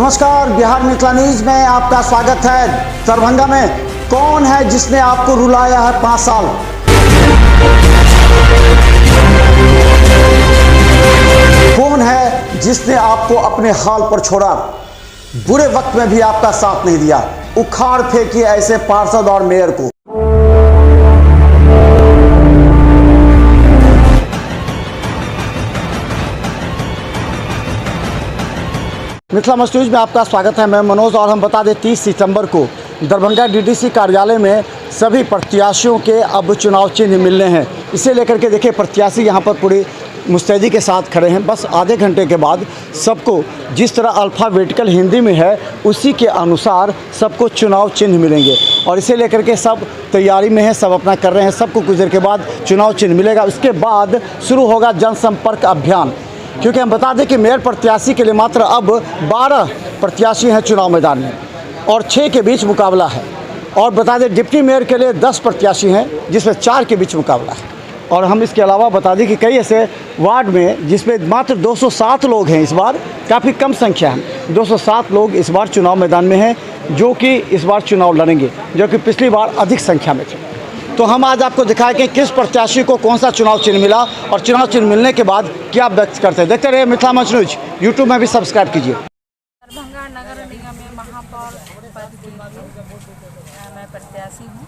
नमस्कार, बिहार मिथिला न्यूज में आपका स्वागत है। दरभंगा में कौन है जिसने आपको रुलाया है 5 साल? कौन है जिसने आपको अपने हाल पर छोड़ा? बुरे वक्त में भी आपका साथ नहीं दिया। उखाड़ फेंकिए ऐसे पार्षद और मेयर को। मिथिला न्यूज में आपका स्वागत है। मैं मनोज और हम बता दें 30 सितंबर को दरभंगा डीडीसी कार्यालय में सभी प्रत्याशियों के अब चुनाव चिन्ह मिलने हैं। इसे लेकर के देखिए प्रत्याशी यहाँ पर पूरी मुस्तैदी के साथ खड़े हैं। बस आधे घंटे के बाद सबको जिस तरह अल्फ़ाबेटिकल हिंदी में है उसी के अनुसार सबको चुनाव चिन्ह मिलेंगे और इसे लेकर के सब तैयारी में है, सब अपना कर रहे हैं। सबको कुछ देर के बाद चुनाव चिन्ह मिलेगा। उसके बाद शुरू होगा जनसंपर्क अभियान, क्योंकि हम बता दें कि मेयर प्रत्याशी के लिए मात्र अब 12 प्रत्याशी हैं चुनाव मैदान में और 6 के बीच मुकाबला है। और बता दें डिप्टी मेयर के लिए 10 प्रत्याशी हैं जिसमें 4 के बीच मुकाबला है। और हम इसके अलावा बता दें कि कई ऐसे वार्ड में जिसमें मात्र 207 लोग हैं, इस बार काफ़ी कम संख्या है, 207 लोग इस बार चुनाव मैदान में हैं जो कि इस बार चुनाव लड़ेंगे, जो कि पिछली बार अधिक संख्या में थे। तो हम आज आपको दिखाएं कि किस प्रत्याशी को कौन सा चुनाव चिन्ह मिला और चुनाव चिन्ह मिलने के बाद क्या व्यक्त करते हैं। देखते रहिए मिथिला न्यूज, यूट्यूब में भी सब्सक्राइब कीजिए। दरभंगा नगर निगम में महापौर पद के लिए मैं प्रत्याशी हूँ।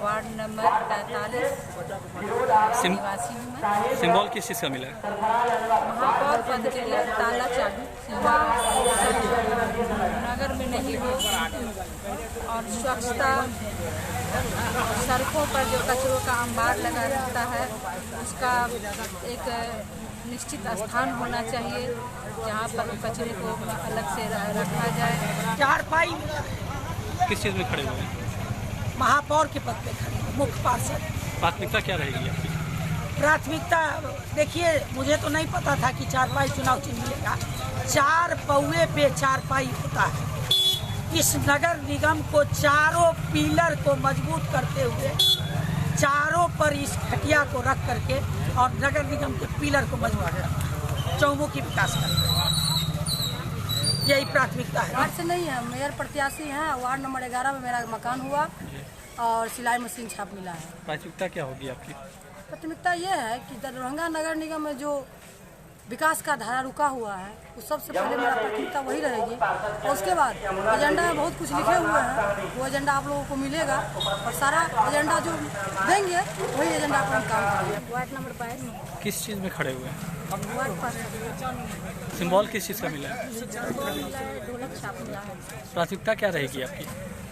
वार्ड नंबर 43 निवासी हूँ मैं। सिंबल किस चीज़ का मिला है? महापौर पद के लिए ताला चाबी नगर में नहीं हो और स्वच्छता, सड़कों पर जो कचरों का अंबार लगा रहता है उसका एक निश्चित स्थान होना चाहिए जहाँ पर कचरे को अलग से रखा जाए। 4 पाई किस चीज़ में खड़े हुए हैं? महापौर के पद पे खड़े हैं, मुख्य पार्षद। प्राथमिकता क्या रहेगी आपकी? प्राथमिकता देखिए, मुझे तो नहीं पता था कि 4 पाई चुनाव चिन्ह मिलेगा। 4 पौवे पे 4 पाई होता है। इस नगर निगम को चारों पिलर को मजबूत करते हुए चारों पर इस खटिया को रख करके और नगर निगम के पिलर को मजबूत करना, चौमुखी विकास करना, यही प्राथमिकता है। वार्ड से नहीं है, मेयर प्रत्याशी हैं। वार्ड नंबर 11 में मेरा मकान हुआ और सिलाई मशीन छाप मिला है। प्राथमिकता क्या होगी आपकी? प्राथमिकता ये है कि दरभंगा नगर निगम में जो विकास का धारा रुका हुआ है उस सबसे पहले मेरा प्राथमिकता वही रहेगी। और उसके बाद एजेंडा में बहुत कुछ लिखे हुए हैं, वो एजेंडा आप लोगों को मिलेगा और सारा एजेंडा जो देंगे वही एजेंडा पर हम काम करेंगे। वार्ड नंबर 22 में किस चीज़ में खड़े हुए हैं? वार्ड पर सिंबल किस चीज़ का मिला है? ढोलक छाप मिला है। प्राथमिकता क्या रहेगी आपकी?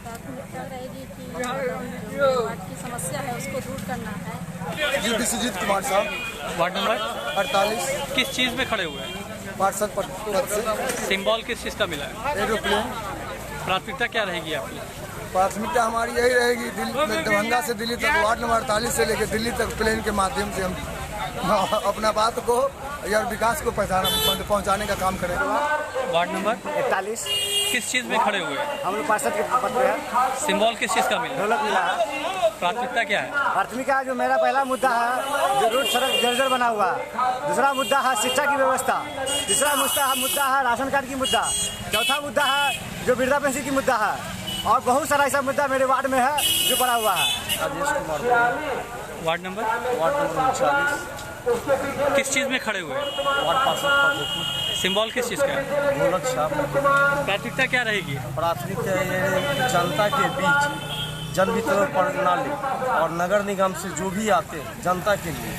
प्राथमिकता रहेगी कि जो वार्ड की समस्या है उसको दूर करना है। सुजीत कुमार साहब, वार्ड नंबर 48, किस चीज़ में खड़े हुए हैं? पार्षद पद से। सिंबल किस चीज़ का मिला है? एरोप्लेन। प्राथमिकता क्या रहेगी आपकी? प्राथमिकता हमारी यही रहेगी, दरभंगा से दिल्ली तक, वार्ड नंबर 48 से लेकर दिल्ली तक प्लेन के माध्यम से हम अपना बात को या विकास को पहुंचाने का काम करेंगे। वार्ड नंबर 41 किस चीज़ में खड़े हुए हैं? हम लोग पार्षद के पद पे है। सिंबल किस चीज़ का मिला है? ढोलक मिला है। प्राथमिकता क्या है? प्राथमिकता जो मेरा पहला मुद्दा है जो रोड सड़क जर्जर बना हुआ है। दूसरा मुद्दा है शिक्षा की व्यवस्था। तीसरा मुद्दा है राशन कार्ड की मुद्दा। चौथा मुद्दा है जो वृद्धा पेंशन की मुद्दा है और बहुत सारा ऐसा मुद्दा मेरे वार्ड में है जो पड़ा हुआ है। राजेश कुमार, वार्ड नंबर 39, किस चीज़ में खड़े हुए हैं? वार्ड पार्षद सिंबल किस चीज़ का है? ढोलक छाप। प्राथमिकता क्या रहेगी? प्राथमिकता ये जनता के बीच जन वितरण प्रणाली और नगर निगम से जो भी आते हैं जनता के लिए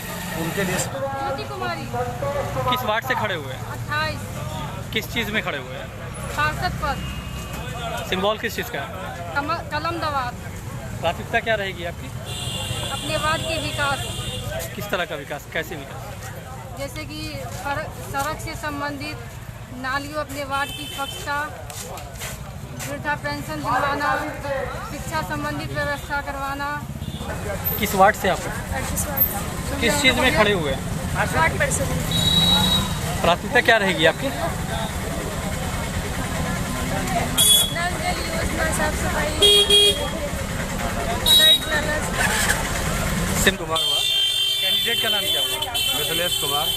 उनके लिए। कुमारी किस वार्ड से खड़े हुए हैं? 28 किस चीज़ में खड़े हुए हैं? पार्षद पद। सिंबल किस चीज़ का है? कलम दवात। प्राथमिकता क्या रहेगी आपकी? अपने वार्ड के विकास, किस तरह का विकास? कैसे विकास? जैसे कि सड़क से संबंधित, नालियों, अपने वार्ड की स्वच्छता, वृद्धा पेंशन दिलवाना, शिक्षा संबंधित व्यवस्था करवाना। किस वार्ड से आप? किस चीज़ में खड़े हुए हैं? वार्ड परिषद। प्राथमिकता क्या रहेगी आपकी? नल जल योजना, साफ सफाई, सिम कुमार हुआ। कैंडिडेट का नाम क्या हुआ? मिथिलेश कुमार।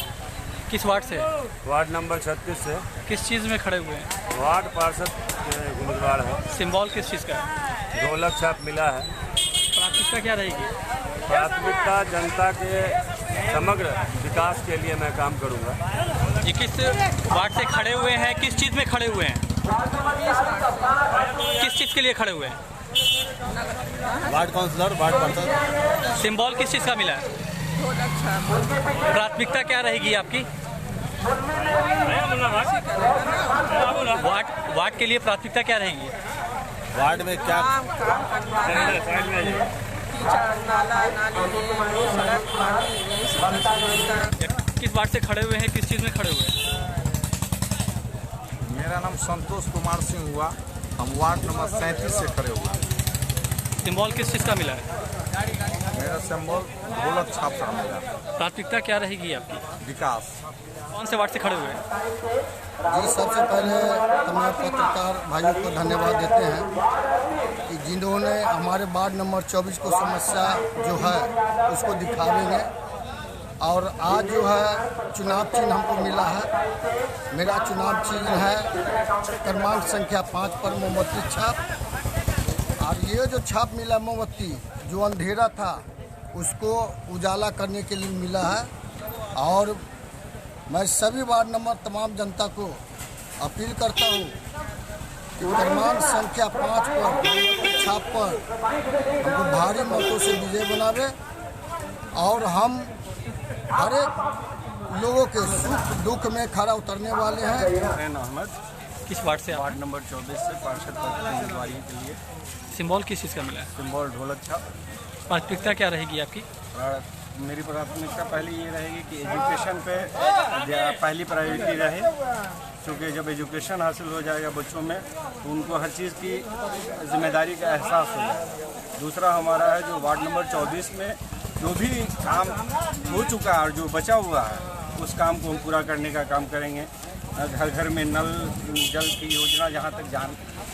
किस वार्ड से? वार्ड नंबर 36 से। किस चीज़ में खड़े हुए हैं? वार्ड पार्षद उम्मीदवार है। सिंबल किस चीज़ का है? ढोलक छाप मिला है। प्राथमिकता क्या रहेगी? प्राथमिकता जनता के समग्र विकास के लिए मैं काम करूंगा। ये किस वार्ड से खड़े हुए हैं, किस चीज़ में खड़े हुए हैं, किस चीज़ के लिए खड़े हुए हैं? वार्ड काउंसलर, वार्ड पार्षद। सिंबल किस चीज़ का मिला है? प्राथमिकता क्या रहेगी आपकी? वार्ड के लिए प्राथमिकता क्या रहेगी? वार्ड में क्या किस वार्ड से खड़े हुए हैं, किस चीज़ में खड़े हुए हैं? मेरा नाम संतोष कुमार सिंह हुआ। हम वार्ड नंबर 37 से खड़े हुए हैं। सिंबल किस चीज़ का मिला है? मेरा सिंबल ढोलक छाप का मिला। प्राथमिकता क्या रहेगी आपकी? विकास। कौन से वार्ड से खड़े हुए हैं? जी, सबसे पहले तमाम पत्रकार भाइयों को धन्यवाद देते हैं कि जिन्होंने हमारे वार्ड नंबर 24 को समस्या जो है उसको दिखावेंगे। और आज जो है चुनाव चिन्ह हमको मिला है। मेरा चुनाव चिन्ह है क्रमांक संख्या 5 पर मोमबत्ती छाप। और ये जो छाप मिला मोमबत्ती, जो अंधेरा था उसको उजाला करने के लिए मिला है। और मैं सभी वार्ड नंबर तमाम जनता को अपील करता हूँ कि क्रमांक संख्या 5 पर छाप पर हमको भारी मतों से विजय बनावे। और हम हर एक लोगों के सुख दुख में खड़ा उतरने वाले हैं। अहमद, किस वार्ड से? वार्ड नंबर 24 से पार्षद पद की उम्मीदवारी के लिए। सिंबल किस चीज़ का मिला है? सिंबल ढोलक छाप। प्राथमिकता क्या रहेगी आपकी? मेरी प्राथमिकता पहले ये रहेगी कि एजुकेशन पे पहली प्रायोरिटी रहे, क्योंकि जब एजुकेशन हासिल हो जाएगा बच्चों में तो उनको हर चीज़ की जिम्मेदारी का एहसास हो जाएगा। दूसरा हमारा है जो वार्ड नंबर 24 में जो भी काम हो चुका है और जो बचा हुआ है उस काम को हम पूरा करने का काम करेंगे। घर घर में नल जल की योजना जहाँ तक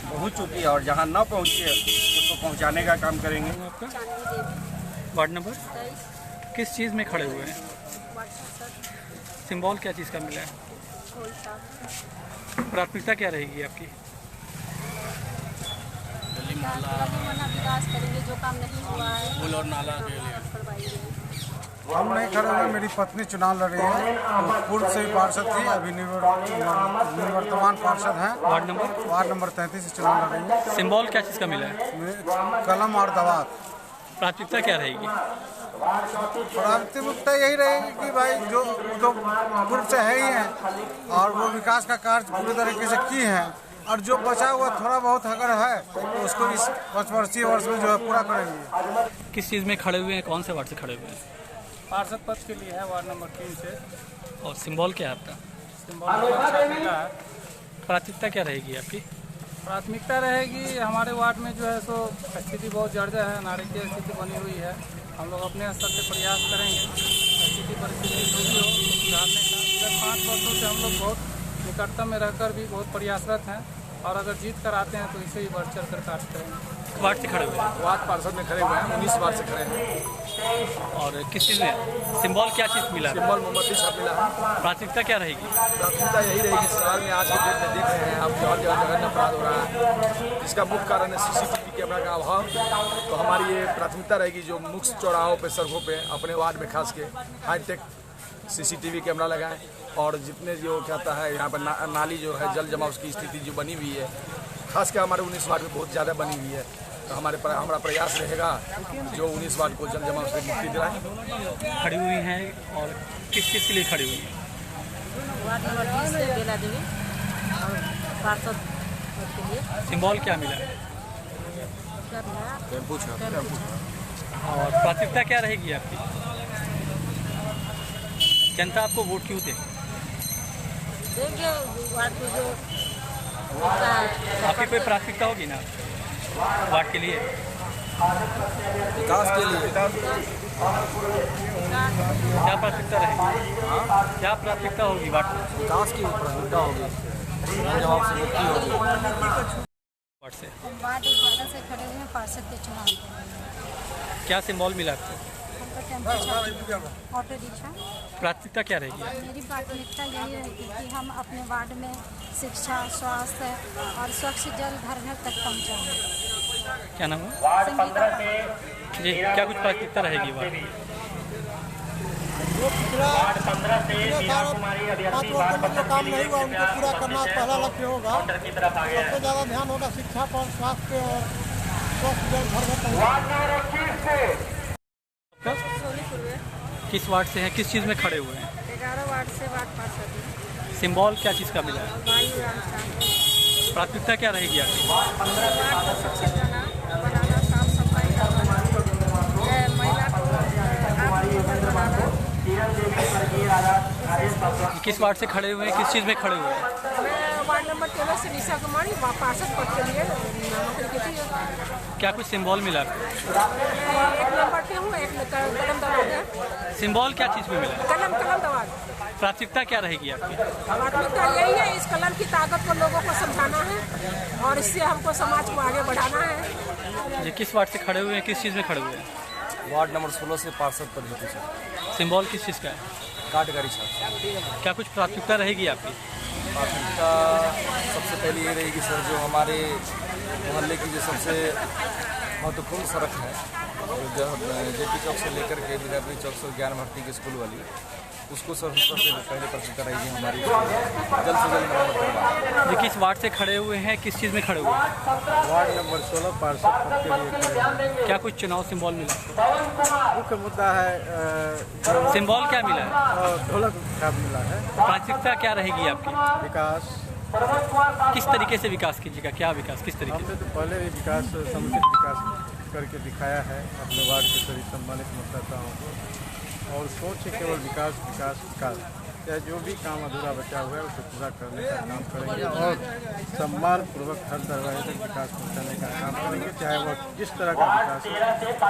पहुँच चुकी है और जहाँ न पहुँची है उसको पहुँचाने का काम करेंगे। वार्ड नंबर किस चीज़ में खड़े हुए हैं? सिंबल क्या चीज़ का मिला है? प्राथमिकता क्या रहेगी आपकी? विकास करेंगे, जो काम नहीं हुआ है पुल और नाला के लिए। हम नहीं खड़े हुए। मेरी पत्नी चुनाव लड़ रही है। पूर्व से ही पार्षद थी, अभी निवर्तमान पार्षद हैं। वार्ड नंबर 33 से चुनाव लड़ रही है। सिंबल क्या चीज़ का मिला है? कलम और दवात। प्राथमिकता क्या रहेगी? प्राथमिकता यही रहेगी कि भाई जो पूर्व से है ही हैं और वो विकास का कार्य पूरी तरीके से की हैं। और जो बचा हुआ थोड़ा बहुत अगर है तो उसको इस 5 वर्षीय वर्ष में जो है पूरा करेंगे। किस चीज़ में खड़े हुए हैं, कौन से वार्ड से खड़े हुए हैं? पार्षद पद के लिए है वार्ड नंबर 3 से। और सिंबल क्या है आपका? सिंबल मिला है। प्राथमिकता क्या रहेगी आपकी? प्राथमिकता रहेगी हमारे वार्ड में जो है सो स्थिति बहुत जर्जर है, नारकीय स्थिति बनी हुई है। हम लोग अपने स्तर से प्रयास करेंगे स्थिति परिस्थिति जो भी हो सुधारने का। पिछले 5 वर्षों से हम लोग बहुत निकटता में रहकर भी बहुत प्रयासरत हैं और अगर जीत कर आते हैं तो इसे ही बढ़ चढ़ कर कार्य करेंगे। वार्ड से खड़े हुए हैं? वार्ड पार्षद में खड़े हुए हैं, 19 वार्ड से खड़े हैं। और किस चीज़ में? सिंबल क्या चीज़ मिला है? सिंबल मोमबत्ती छाप मिला है। प्राथमिकता क्या रहेगी? प्राथमिकता यही रहेगी, शहर में आज के डेट में देख रहे हैं आप हर जगह जगह अपराध हो रहा है। इसका मुख्य कारण है CCTV कैमरा का अभाव। तो हमारी ये प्राथमिकता रहेगी जो मुख्य चौराहों पे, सड़कों पे, अपने वार्ड में खास के हाईटेक CCTV कैमरा लगाएं। और जितने जो कहता है यहाँ पर नाली जो है जल जमाव की स्थिति जो बनी हुई है खास कर हमारे 19 वार्ड में बहुत ज़्यादा बनी हुई है। तो हमारा प्रयास रहेगा जो 19 वार्ड को जल जमाव से मुक्ति दिलाएं। खड़ी हुई हैं और किस चीज़ के लिए खड़ी हुई हैं? वार्ड नंबर 20 से बेला देवी और पार्षद के लिए। सिंबल क्या मिला है? टेम्पू छाप। और प्राथमिकता क्या रहेगी आपकी? जनता आपको वोट क्यों दे? देखिए वार्ड को जो होता है आपकी कोई प्राथमिकता होगी ना वार्ड के लिए? विकास के लिए क्या प्राथमिकता रहेगी? क्या प्राथमिकता होगी वार्ड में? विकास की प्राथमिकता होगी, जवाब से मुक्ति होगी। वार्ड से वार्ड 12 से खड़े हुए हैं पार्षद के चुनाव। क्या सिंबल मिला आपको? हमको टेम्पो चलाती हूँ, ऑटो रिक्शा। प्राथमिकता क्या रहेगी? मेरी प्राथमिकता यही रहेगी कि हम अपने वार्ड में शिक्षा, स्वास्थ्य और स्वच्छ जल घर घर तक पहुँचाएँ। क्या नाम है संगीता जी? क्या कुछ प्राथमिकता रहेगी वार्ड में? जो पिछला 5 वर्षों में जो काम नहीं हुआ उनको पूरा करना पहला लक्ष्य होगा। सबसे ज़्यादा ध्यान होगा शिक्षा पर, स्वास्थ्य और स्वच्छ जल घर घर पहुँचाएँ। किस वार्ड से हैं, किस चीज़ में खड़े हुए हैं? 11 वार्ड से वार्ड पार्षद। सिंबल क्या चीज़ का मिला है? वायु रामचांद। प्राथमिकता क्या रहेगी आपकी? वार्ड को सुरक्षित बनाना, साफ सफाई करवाना, महिला को आत्मनिर्भर बनाना। किस वार्ड से खड़े हुए हैं, किस चीज़ में खड़े हुए हैं? मैं वार्ड नंबर 13 से निशा कुमारी पार्षद पद के लिए नौकरी की थी। क्या कुछ सिंबल मिला आपको? एक नंबर पे हूँ, एक कलम दवाद है। सिंबल क्या चीज़ में मिला? कलम दवाद। प्राथमिकता क्या रहेगी आपकी? प्राथमिकता यही है, इस कलम की ताकत को लोगों को समझाना है और इससे हमको समाज को आगे बढ़ाना है। ये किस वार्ड से खड़े हुए हैं, किस चीज़ में खड़े हुए हैं? वार्ड नंबर 16 से पार्षद पद हेतु सर। सिंबल किस चीज़ का है? काटगारी सर। क्या कुछ प्राथमिकता रहेगी आपकी? प्राथमिकता सबसे पहले ये रहेगी सर, जो हमारे मोहल्ले की जो सबसे महत्वपूर्ण सड़क है, जो जेपी चौक से लेकर के विद्यापति चौक से ज्ञान भारती के स्कूल वाली, उसको सर सबसे पहले प्राथमिकता रहेगी हमारी, जल्द से जल्द मरम्मत करवाना। ये किस वार्ड से खड़े हुए हैं, किस चीज़ में खड़े हुए हैं? वार्ड नंबर 16 पार्षद पद के लिए खड़े हैं। क्या कुछ चुनाव सिंबल मिला? मुख्य मुद्दा है सिंबल क्या मिला है? ढोलक का मिला है। प्राथमिकता क्या रहेगी आपकी? विकास। किस तरीके से विकास कीजिएगा, क्या विकास, किस तरीके हमने तो पहले ही विकास, समुचित विकास करके दिखाया है अपने वार्ड के सभी सम्मानित मतदाताओं को, और सोच है केवल विकास विकास विकास। या जो भी काम अधूरा बचा हुआ है उसे पूरा करने का काम करेंगे और सम्मानपूर्वक हर दरवाजे तक विकास पहुँचाने का काम करेंगे, चाहे वो जिस तरह का विकास हो,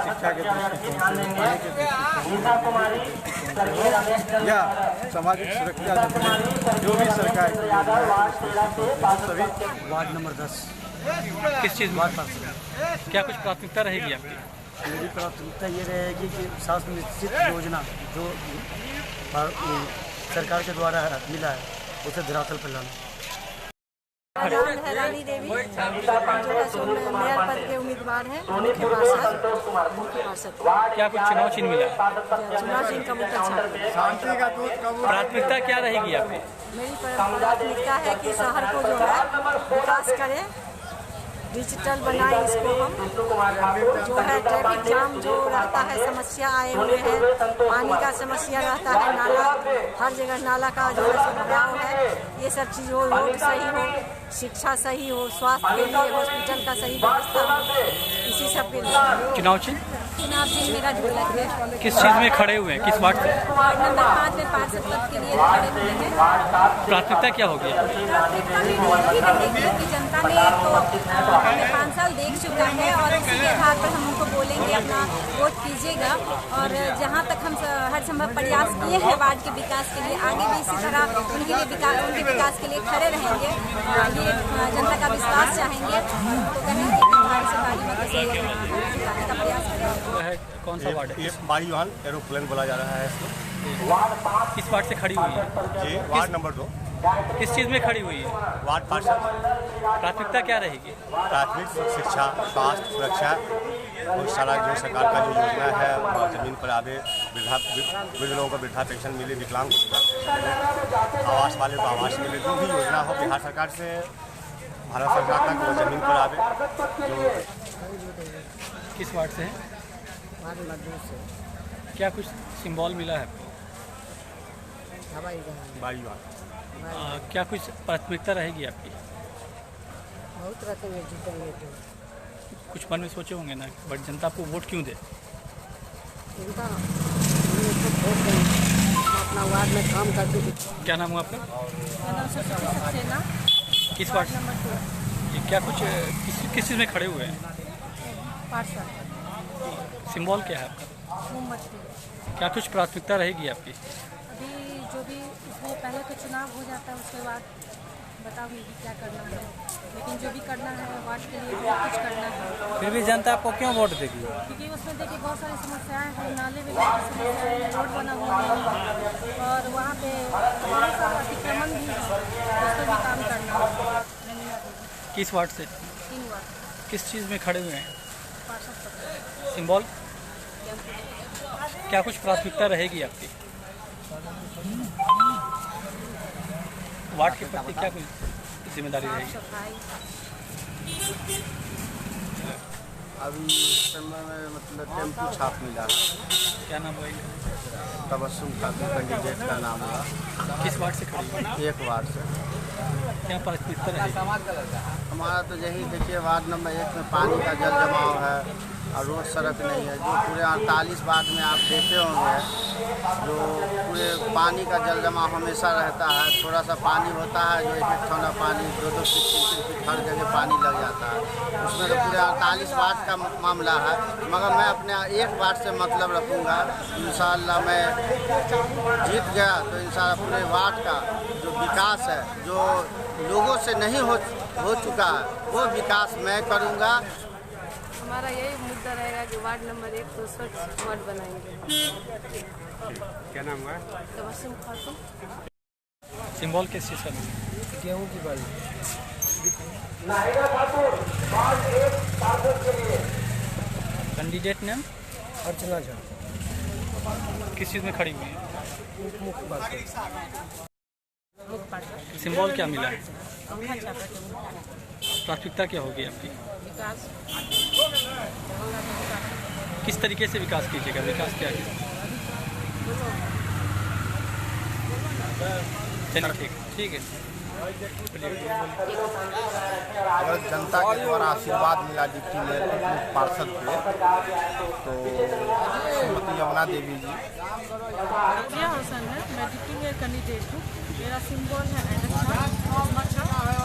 शिक्षा के दृष्टिकोण से, पानी के दृष्टिकोण से या सामाजिक सुरक्षा जो भी सरकार की योजना है सभी। वार्ड नंबर 10 किस चीज़ में? क्या कुछ प्राथमिकता रहेगी आपकी? मेरी प्राथमिकता ये रहेगी कि स्वास्थ्य निश्चित योजना जो सरकार के द्वारा मिला है उसे धरातल पर लाना। नाम है रानी देवी, जो मेयर पद के उम्मीदवार हैं, मुख्य पार्षद। क्या कुछ चुनाव चिन्ह मिला है? चुनाव चिन्ह का मुद्दा प्राथमिकता क्या रहेगी आपकी? मेरी प्राथमिकता है कि शहर को जो है विकास करें, डिजिटल बनाए इसको हम। जो है ट्रैफिक जाम जो रहता है, समस्या आए हुए हैं, पानी का समस्या रहता है, नाला हर जगह नाला का जो है सुझाव है, ये सब चीज़ हो, रोड सही हो, शिक्षा सही हो, स्वास्थ्य के लिए हॉस्पिटल का सही व्यवस्था हो, इसी सब के लिए। चुनाव चिन्ह मेरा ढोलक है। किस चीज़ में खड़े हुए हैं, किस वार्ड से? वार्ड नंबर 5 में पार्षद पद के लिए खड़े हुए हैं। प्राथमिकता क्या होगी? प्राथमिकता में यही रहेगी कि जनता ने तो हमें 5 साल देख चुका है और इसी के आधार पर हम उनको बोलेंगे अपना वोट कीजिएगा, और जहाँ तक हम हर संभव प्रयास किए हैं वार्ड के विकास के लिए, आगे भी इसी तरह उनके विकास के लिए खड़े रहेंगे। ये जनता का विश्वास चाहेंगे तो कहेंगे कि हमारी सरकारी मदद से जिताने का प्रयास करेंगे। है कौन सा वार्ड है? ये बाड़ी वाहन एरोप्लेन बोला जा रहा है इसको। किस वार्ड से खड़ी हुई है? जी वार्ड नंबर 2। किस चीज़ में खड़ी हुई है? वार्ड पार्षद। प्राथमिकता क्या रहेगी? प्राथमिक शिक्षा, स्वास्थ्य, सुरक्षा और सारा जो सरकार का जो योजना है, जमीन पर आवे, वृद्ध लोगों को वृद्धा पेंशन मिले, विकलांग को आवास वाले को आवास मिले, जो भी योजना हो बिहार सरकार से भारत सरकार तक वो जमीन पर आवे। जो किस वार्ड से है? वार्ड नंबर 2 से। क्या कुछ सिंबल मिला है आपको? हवाई जहाज। बाड़ी वाहन। क्या कुछ प्राथमिकता रहेगी आपकी? बहुत रखेंगे, जीतेंगे तो। कुछ मन में सोचे होंगे ना, बट जनता आपको वोट क्यों दे? जनता वोट देंगे, अपना वार्ड में काम करते। क्या नाम हुआ आपका? मेरा नाम सरस्वती सक्सेना। किस वार्ड? नंबर 2 क्या कुछ किस चीज़ में खड़े हुए हैं? पार्षद। सिंबल क्या है आपका? मोमबत्ती। क्या कुछ प्राथमिकता रहेगी आपकी? अभी जो भी इसमें पहले तो चुनाव हो जाता है, उसके बाद बताऊंगी क्या करना है, लेकिन जो भी करना है वार्ड के लिए बहुत कुछ करना है। फिर भी जनता आपको क्यों वोट देगी? क्योंकि उसमें देखिए बहुत सारी समस्याएं हैं, नाले वगैरह की समस्याएं हैं, रोड बना हुआ है और वहाँ पे बहुत सारा अतिक्रमण भी है, उस पर भी काम करना है। किस वार्ड से? 3 वार्ड। किस चीज़ में खड़े हुए हैं? पार्षद पद। सिंबल क्या कुछ प्राथमिकता रहेगी आपकी वार्ड के प्रति? क्या कुछ जिम्मेदारी रहेगी? सफाई। अभी इस समय में मतलब टेम्पू छाप मिला है। क्या नाम है? तबस्सुम खातून कैंडिडेट का नाम हुआ। किस वार्ड से खड़ी हुई? 1 वार्ड से। क्या प्राथमिकता रहेगी? हमारा तो यही देखिए वार्ड नंबर 1 में पानी का जल जमाव है और रोड सड़क नहीं है। जो पूरे 48 वार्ड में आप देखे होंगे जो पूरे पानी का जल जमाव हमेशा रहता है। थोड़ा सा पानी होता है जो 1-1 ठोना पानी 2-2 फीट हर जगह पानी लग जाता है। उसमें तो पूरे 48 वार्ड का मामला है, मगर मैं अपने 1 वार्ड से मतलब रखूँगा। इंशाअल्लाह मैं जीत गया तो इंशाअल्लाह पूरे वार्ड का जो विकास है जो लोगों से नहीं हो चुका है वो विकास मैं करूँगा। हमारा यही मुद्दा रहेगा कि वार्ड नंबर 1 को स्वच्छ वार्ड बनाएंगे। क्या नाम हुआ? तबस्सुम खातून। सिंबल किस चीज़ का? गेहूँ की बाली। Candidate name? अर्चना झा। किस चीज़ में खड़ी हुई है? मुख्य पार्षद। सिंबल क्या मिला है? पंखा छापा के प्राथमिकता क्या होगी आपकी? विकास। किस तरीके से विकास कीजिएगा? विकास क्या है? चलिए ठीक है। अगर जनता के द्वारा आशीर्वाद मिला डिप्टी मेयर मुख्य पार्षद पे तो श्रीमती यमुना देवी जी। क्या हसन है, मैं डिप्टी मेयर कैंडिडेट हूँ। मेरा सिंबल है एनएच।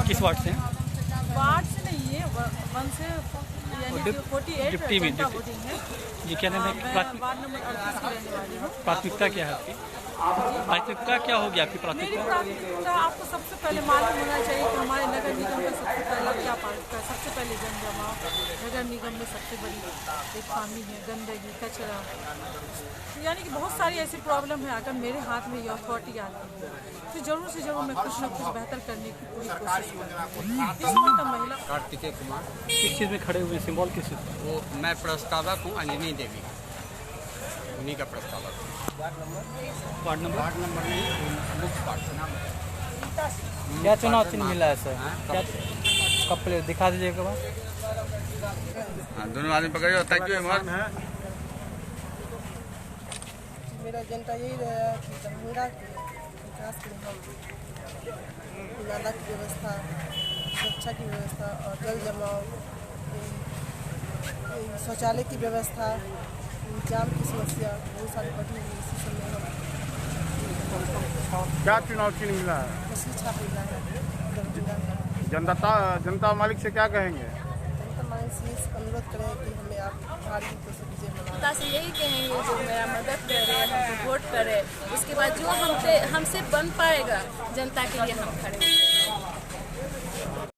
किस वार्ड से? वार्ड से नहीं है, 1 से यानी 48 डिप्टी में वोटिंग है। ये क्या नाम है? वार्ड नंबर 38 की रहने वाली हूँ। प्राथमिकता क्या है आपकी? प्राथमिकता क्या होगी आपकी मेरी प्राथमिकता? प्राथमिकता आपको सबसे पहले मालूम होना चाहिए कि हमारे नगर निगम का सबसे पहला क्या प्राथमिकता है। सबसे पहले जन जमाव। नगर निगम में सबसे बड़ी एक खामी है गंदगी, कचरा, यानी कि बहुत सारी ऐसी प्रॉब्लम है। अगर मेरे हाथ में ये अथॉरिटी आती है तो जरूर से जरूर मैं कुछ न कुछ बेहतर करने की पूरी कोशिश करूँगी। इस वक्त महिला कार्तिकेय कुमार। किस चीज़ में खड़े हुए? सिंबल किस चीज़? वो मैं प्रस्तावक हूँ अंजनी देवी, उन्हीं का प्रस्तावक हूँ। Ward number? वार्ड नंबर नहीं, मुख्य पार्षद। क्या चुनाव चिन्ह मिला है सर? क्या कब प्लेयर दिखा दीजिएगा? हाँ, दोनों आदमी पकड़िए। Thank you very much. मेरा एजेंडा यही रहा कि दरभंगा के विकास के लिए हम नाला की व्यवस्था, सुरक्षा की व्यवस्था और जल जमाव, शौचालय की व्यवस्था, जाम की समस्या बहुत सारी बढ़ी हुई। इसी समय हम क्या चुनाव चिन्ह मिला है? मछली छाप मिला है जनता जनता मालिक से क्या कहेंगे? जनता मालिक से अनुरोध करें कि हमें आप भारी रूप से विजय बनाएं। जनता से यही कहेंगे जो मेरा मदद करे, हमको वोट करे, उसके बाद जो हमसे बन पाएगा जनता के लिए हम खड़े।